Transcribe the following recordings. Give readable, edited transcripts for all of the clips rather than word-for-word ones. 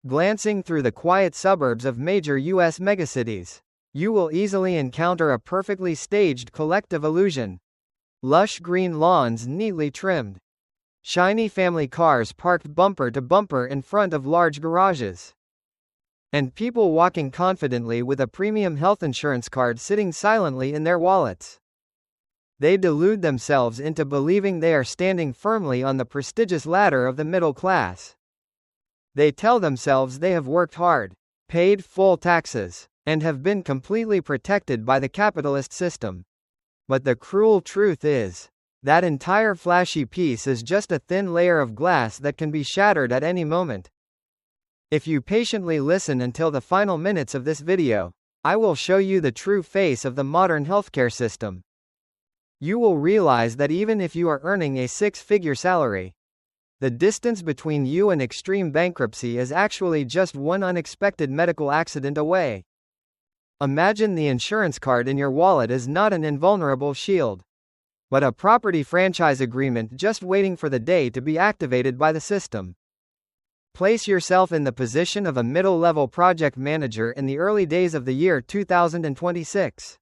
Glancing through the quiet suburbs of major U.S. megacities, you will easily encounter a perfectly staged collective illusion. Lush green lawns neatly trimmed. Shiny family cars parked bumper to bumper in front of large garages. And people walking confidently with a premium health insurance card sitting silently in their wallets. They delude themselves into believing they are standing firmly on the prestigious ladder of the middle class. They tell themselves they have worked hard, paid full taxes, and have been completely protected by the capitalist system. But the cruel truth is, that entire flashy piece is just a thin layer of glass that can be shattered at any moment. If you patiently listen until the final minutes of this video, I will show you the true face of the modern healthcare system. You will realize that even if you are earning a six-figure salary, the distance between you and extreme bankruptcy is actually just one unexpected medical accident away. Imagine the insurance card in your wallet is not an invulnerable shield, but a property franchise agreement just waiting for the day to be activated by the system. Place yourself in the position of a middle-level project manager in the early days of the year 2026.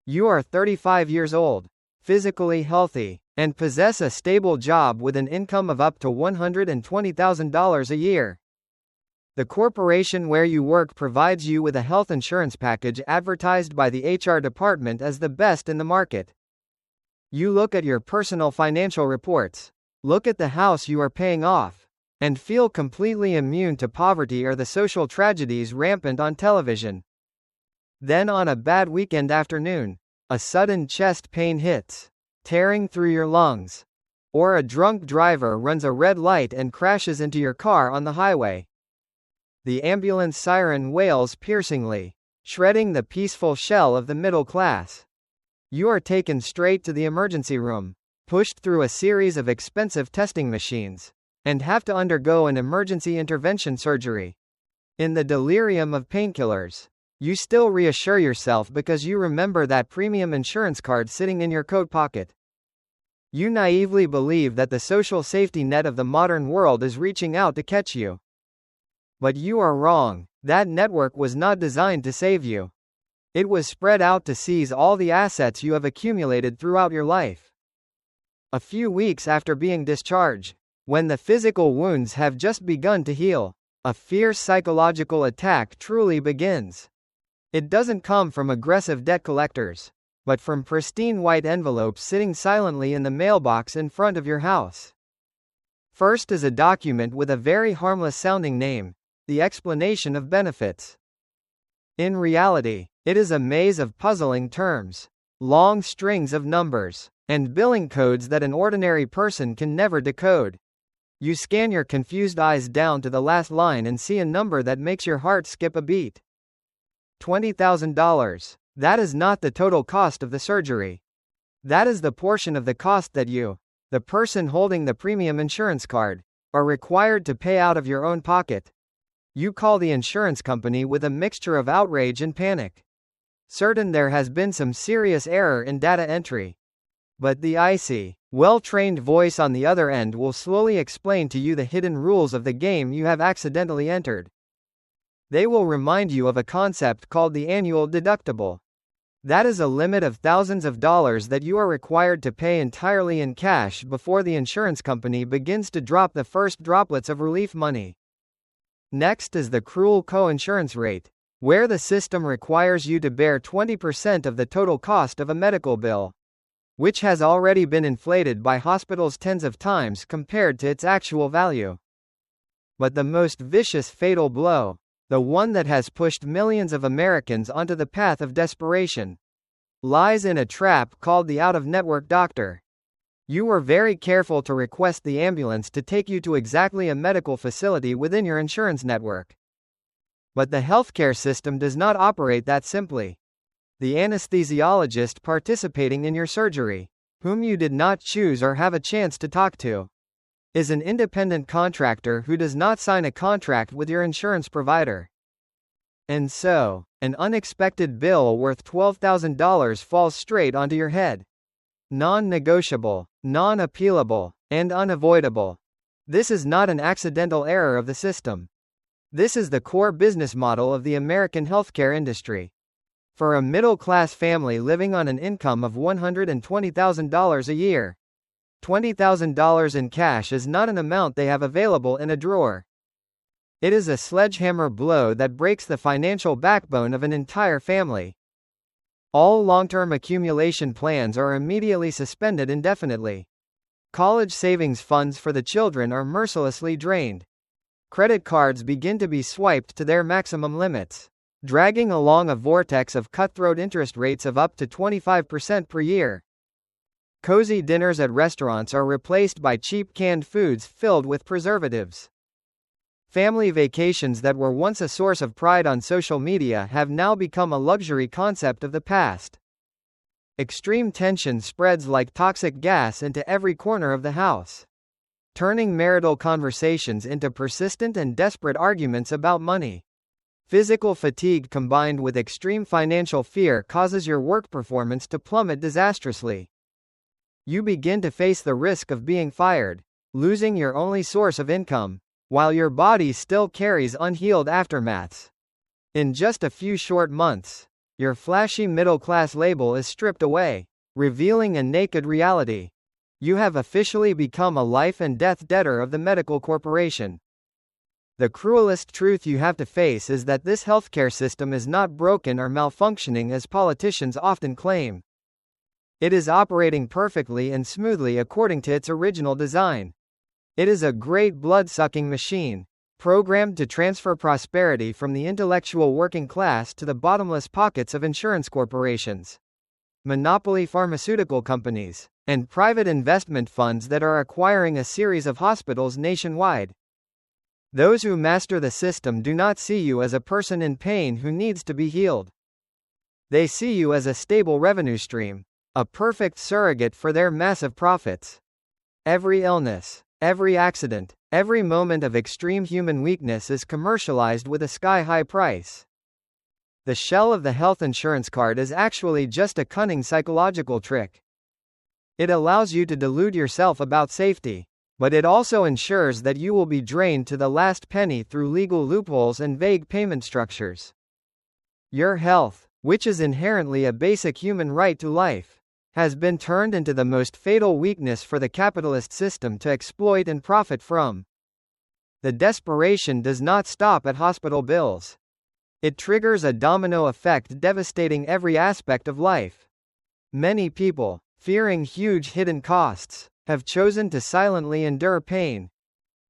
You are 35 years old, physically healthy, and possess a stable job with an income of up to $120,000 a year. The corporation where you work provides you with a health insurance package advertised by the HR department as the best in the market. You look at your personal financial reports, look at the house you are paying off, and feel completely immune to poverty or the social tragedies rampant on television. Then on a bad weekend afternoon, a sudden chest pain hits, tearing through your lungs. Or a drunk driver runs a red light and crashes into your car on the highway. The ambulance siren wails piercingly, shredding the peaceful shell of the middle class. You are taken straight to the emergency room, pushed through a series of expensive testing machines, and have to undergo an emergency intervention surgery. In the delirium of painkillers, you still reassure yourself because you remember that premium insurance card sitting in your coat pocket. You naively believe that the social safety net of the modern world is reaching out to catch you. But you are wrong. That network was not designed to save you. It was spread out to seize all the assets you have accumulated throughout your life. A few weeks after being discharged, when the physical wounds have just begun to heal, a fierce psychological attack truly begins. It doesn't come from aggressive debt collectors, but from pristine white envelopes sitting silently in the mailbox in front of your house. First is a document with a very harmless-sounding name, the explanation of benefits. In reality, it is a maze of puzzling terms, long strings of numbers, and billing codes that an ordinary person can never decode. You scan your confused eyes down to the last line and see a number that makes your heart skip a beat. $20,000. That is not the total cost of the surgery. That is the portion of the cost that you, the person holding the premium insurance card, are required to pay out of your own pocket. You call the insurance company with a mixture of outrage and panic, certain there has been some serious error in data entry. But the icy, well-trained voice on the other end will slowly explain to you the hidden rules of the game you have accidentally entered. They will remind you of a concept called the annual deductible. That is a limit of thousands of dollars that you are required to pay entirely in cash before the insurance company begins to drop the first droplets of relief money. Next is the cruel co-insurance rate, where the system requires you to bear 20% of the total cost of a medical bill, which has already been inflated by hospitals tens of times compared to its actual value. But the most vicious fatal blow, the one that has pushed millions of Americans onto the path of desperation, lies in a trap called the out-of-network doctor. You were very careful to request the ambulance to take you to exactly a medical facility within your insurance network. But the healthcare system does not operate that simply. The anesthesiologist participating in your surgery, whom you did not choose or have a chance to talk to, is an independent contractor who does not sign a contract with your insurance provider. And so, an unexpected bill worth $12,000 falls straight onto your head. Non-negotiable, non-appealable, and unavoidable. This is not an accidental error of the system. This is the core business model of the American healthcare industry. For a middle-class family living on an income of $120,000 a year, $20,000 in cash is not an amount they have available in a drawer. It is a sledgehammer blow that breaks the financial backbone of an entire family. All long-term accumulation plans are immediately suspended indefinitely. College savings funds for the children are mercilessly drained. Credit cards begin to be swiped to their maximum limits, dragging along a vortex of cutthroat interest rates of up to 25% per year. Cozy dinners at restaurants are replaced by cheap canned foods filled with preservatives. Family vacations that were once a source of pride on social media have now become a luxury concept of the past. Extreme tension spreads like toxic gas into every corner of the house, turning marital conversations into persistent and desperate arguments about money. Physical fatigue combined with extreme financial fear causes your work performance to plummet disastrously. You begin to face the risk of being fired, losing your only source of income, while your body still carries unhealed aftermaths. In just a few short months, your flashy middle-class label is stripped away, revealing a naked reality. You have officially become a life and death debtor of the medical corporation. The cruelest truth you have to face is that this healthcare system is not broken or malfunctioning as politicians often claim. It is operating perfectly and smoothly according to its original design. It is a great blood-sucking machine, programmed to transfer prosperity from the intellectual working class to the bottomless pockets of insurance corporations, monopoly pharmaceutical companies, and private investment funds that are acquiring a series of hospitals nationwide. Those who master the system do not see you as a person in pain who needs to be healed. They see you as a stable revenue stream, a perfect surrogate for their massive profits. Every illness, every accident, every moment of extreme human weakness is commercialized with a sky-high price. The shell of the health insurance card is actually just a cunning psychological trick. It allows you to delude yourself about safety, but it also ensures that you will be drained to the last penny through legal loopholes and vague payment structures. Your health, which is inherently a basic human right to life, has been turned into the most fatal weakness for the capitalist system to exploit and profit from. The desperation does not stop at hospital bills. It triggers a domino effect devastating every aspect of life. Many people, fearing huge hidden costs, have chosen to silently endure pain.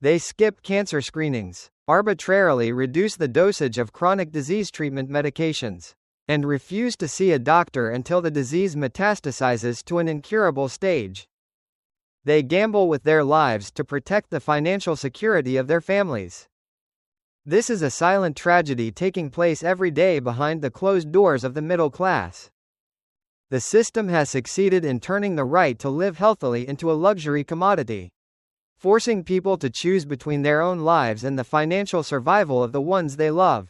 They skip cancer screenings, arbitrarily reduce the dosage of chronic disease treatment medications, and refuse to see a doctor until the disease metastasizes to an incurable stage. They gamble with their lives to protect the financial security of their families. This is a silent tragedy taking place every day behind the closed doors of the middle class. The system has succeeded in turning the right to live healthily into a luxury commodity, forcing people to choose between their own lives and the financial survival of the ones they love.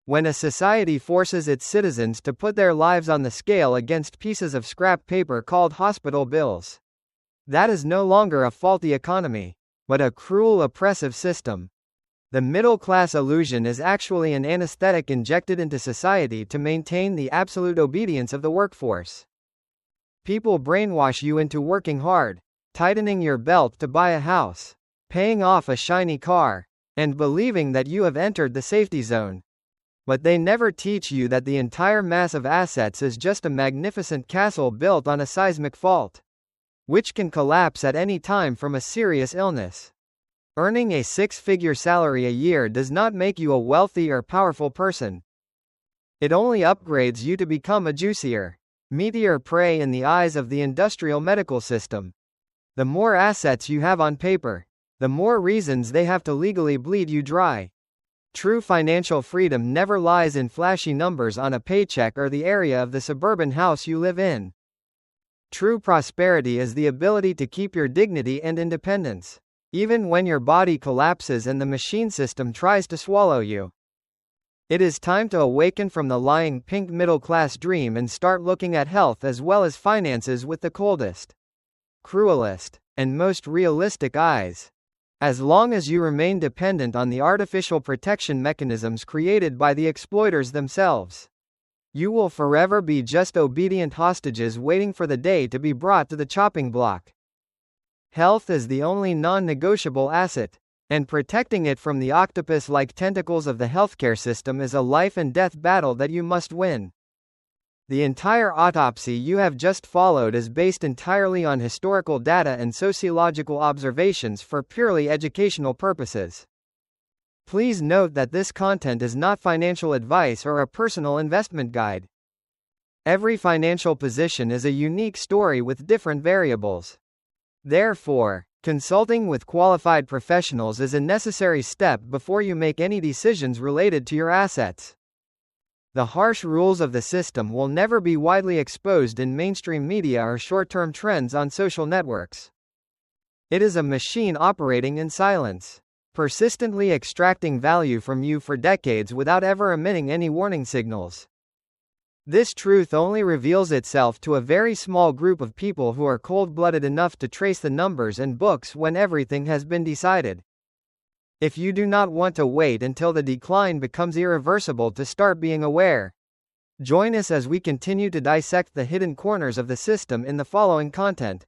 When a society forces its citizens to put their lives on the scale against pieces of scrap paper called hospital bills, that is no longer a faulty economy, but a cruel, oppressive system. The middle-class illusion is actually an anesthetic injected into society to maintain the absolute obedience of the workforce. People brainwash you into working hard, tightening your belt to buy a house, paying off a shiny car, and believing that you have entered the safety zone. But they never teach you that the entire mass of assets is just a magnificent castle built on a seismic fault, which can collapse at any time from a serious illness. Earning a six-figure salary a year does not make you a wealthy or powerful person. It only upgrades you to become a juicier, meatier prey in the eyes of the industrial medical system. The more assets you have on paper, the more reasons they have to legally bleed you dry. True financial freedom never lies in flashy numbers on a paycheck or the area of the suburban house you live in. True prosperity is the ability to keep your dignity and independence, even when your body collapses and the machine system tries to swallow you. It is time to awaken from the lying pink middle-class dream and start looking at health as well as finances with the coldest, cruelest, and most realistic eyes. As long as you remain dependent on the artificial protection mechanisms created by the exploiters themselves, you will forever be just obedient hostages waiting for the day to be brought to the chopping block. Health is the only non-negotiable asset, and protecting it from the octopus-like tentacles of the healthcare system is a life and death battle that you must win. The entire autopsy you have just followed is based entirely on historical data and sociological observations for purely educational purposes. Please note that this content is not financial advice or a personal investment guide. Every financial position is a unique story with different variables. Therefore, consulting with qualified professionals is a necessary step before you make any decisions related to your assets. The harsh rules of the system will never be widely exposed in mainstream media or short-term trends on social networks. It is a machine operating in silence, persistently extracting value from you for decades without ever emitting any warning signals. This truth only reveals itself to a very small group of people who are cold-blooded enough to trace the numbers and books when everything has been decided. If you do not want to wait until the decline becomes irreversible to start being aware, join us as we continue to dissect the hidden corners of the system in the following content.